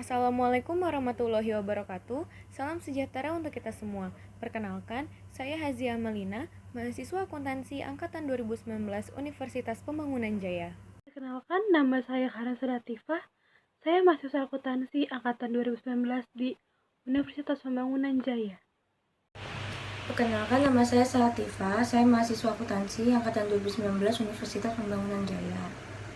Assalamualaikum warahmatullahi wabarakatuh. Salam sejahtera untuk kita semua. Perkenalkan, saya Hazia Melina, mahasiswa akuntansi angkatan 2019 Universitas Pembangunan Jaya. Perkenalkan, nama saya Harasa Latifah. Saya mahasiswa akuntansi angkatan 2019 di Universitas Pembangunan Jaya. Perkenalkan, nama saya Salatifah. Saya mahasiswa akuntansi angkatan 2019 Universitas Pembangunan Jaya.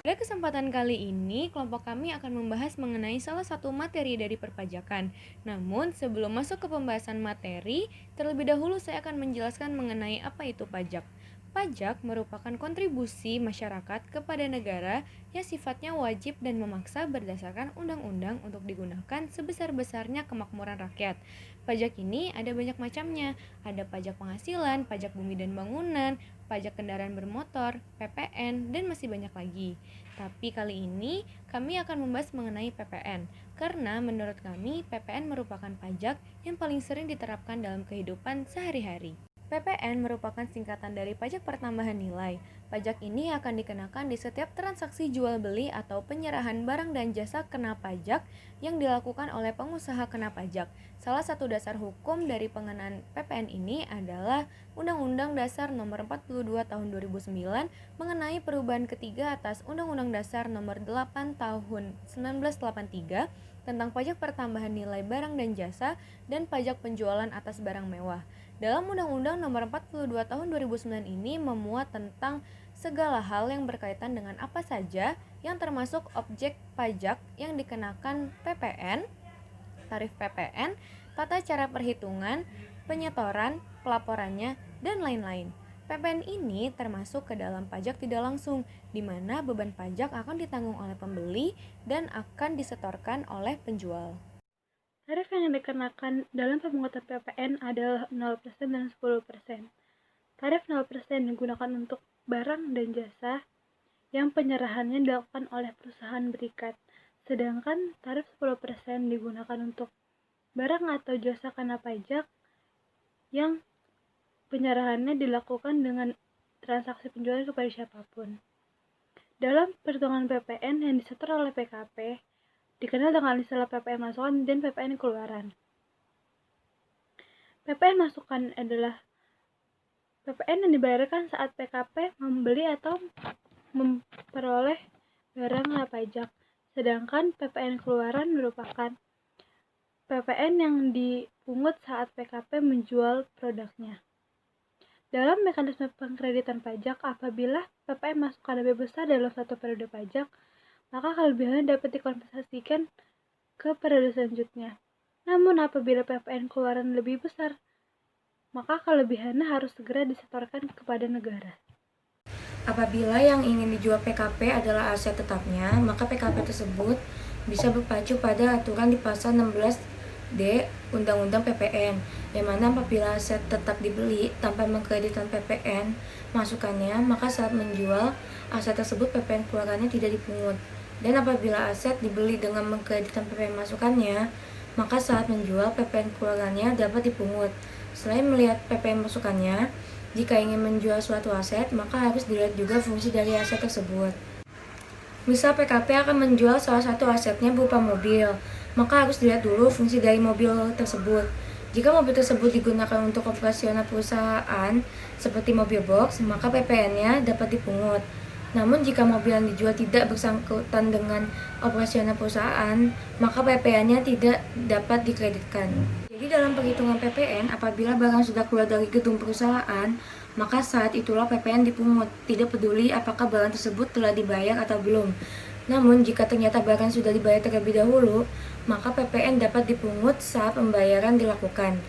Pada kesempatan kali ini, kelompok kami akan membahas mengenai salah satu materi dari perpajakan. Namun, sebelum masuk ke pembahasan materi, terlebih dahulu saya akan menjelaskan mengenai apa itu pajak. Pajak merupakan kontribusi masyarakat kepada negara yang sifatnya wajib dan memaksa berdasarkan undang-undang untuk digunakan sebesar-besarnya kemakmuran rakyat. Pajak ini ada banyak macamnya, ada pajak penghasilan, pajak bumi dan bangunan, pajak kendaraan bermotor, PPN, dan masih banyak lagi. Tapi kali ini kami akan membahas mengenai PPN, karena menurut kami PPN merupakan pajak yang paling sering diterapkan dalam kehidupan sehari-hari. PPN merupakan singkatan dari pajak pertambahan nilai. Pajak ini akan dikenakan di setiap transaksi jual beli atau penyerahan barang dan jasa kena pajak yang dilakukan oleh pengusaha kena pajak. Salah satu dasar hukum dari pengenaan PPN ini adalah Undang-Undang Dasar Nomor 42 Tahun 2009 mengenai perubahan ketiga atas Undang-Undang Dasar Nomor 8 Tahun 1983 tentang pajak pertambahan nilai barang dan jasa dan pajak penjualan atas barang mewah. Dalam Undang-Undang Nomor 42 Tahun 2009 ini memuat tentang segala hal yang berkaitan dengan apa saja yang termasuk objek pajak yang dikenakan PPN, tarif PPN, tata cara perhitungan, penyetoran, pelaporannya, dan lain-lain. PPN ini termasuk ke dalam pajak tidak langsung, di mana beban pajak akan ditanggung oleh pembeli dan akan disetorkan oleh penjual. Tarif yang dikenakan dalam pemungutan PPN adalah 0% dan 10%. Tarif 0% digunakan untuk barang dan jasa yang penyerahannya dilakukan oleh perusahaan berikat, sedangkan tarif 10% digunakan untuk barang atau jasa kena pajak yang penyerahannya dilakukan dengan transaksi penjualan kepada siapapun. Dalam perhitungan PPN yang disetor oleh PKP, dikenal dengan istilah PPN masukan dan PPN keluaran. PPN masukan adalah PPN yang dibayarkan saat PKP membeli atau memperoleh barang kena pajak, sedangkan PPN keluaran merupakan PPN yang dipungut saat PKP menjual produknya. Dalam mekanisme pengkreditan pajak, apabila PPN masukan lebih besar dalam satu periode pajak, maka kelebihannya dapat dikompensasikan ke periode selanjutnya. Namun apabila PPN keluaran lebih besar, maka kelebihannya harus segera disetorkan kepada negara. Apabila yang ingin dijual PKP adalah aset tetapnya, maka PKP tersebut bisa berpacu pada aturan di pasal 16D Undang-Undang PPN, yang mana apabila aset tetap dibeli tanpa mengkreditkan PPN masukannya, maka saat menjual aset tersebut PPN keluarannya tidak dipungut. Dan apabila aset dibeli dengan mengkreditkan PPN masukannya, maka saat menjual PPN keluarannya dapat dipungut. Selain melihat PPN masukannya, jika ingin menjual suatu aset, maka harus dilihat juga fungsi dari aset tersebut. Misal PKP akan menjual salah satu asetnya berupa mobil, maka harus dilihat dulu fungsi dari mobil tersebut. Jika mobil tersebut digunakan untuk operasional perusahaan seperti mobil box, maka PPN-nya dapat dipungut. Namun jika mobil yang dijual tidak bersangkutan dengan operasional perusahaan, maka PPN-nya tidak dapat dikreditkan. Jadi dalam perhitungan PPN, apabila barang sudah keluar dari gedung perusahaan, maka saat itulah PPN dipungut, tidak peduli apakah barang tersebut telah dibayar atau belum. Namun jika ternyata barang sudah dibayar terlebih dahulu, maka PPN dapat dipungut saat pembayaran dilakukan.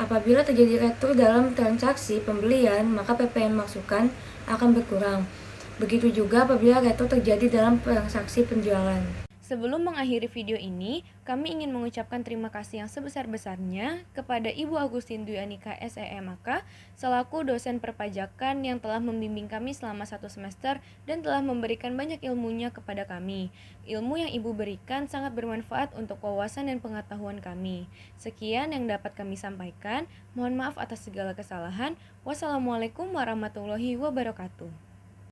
Apabila terjadi retur dalam transaksi pembelian, maka PPN masukan akan berkurang. Begitu juga apabila retur terjadi dalam transaksi penjualan. Sebelum mengakhiri video ini, kami ingin mengucapkan terima kasih yang sebesar-besarnya kepada Ibu Agustin Dwi Anika SEMAK selaku dosen perpajakan yang telah membimbing kami selama 1 semester dan telah memberikan banyak ilmunya kepada kami. Ilmu yang Ibu berikan sangat bermanfaat untuk wawasan dan pengetahuan kami. Sekian yang dapat kami sampaikan. Mohon maaf atas segala kesalahan. Wassalamualaikum warahmatullahi wabarakatuh.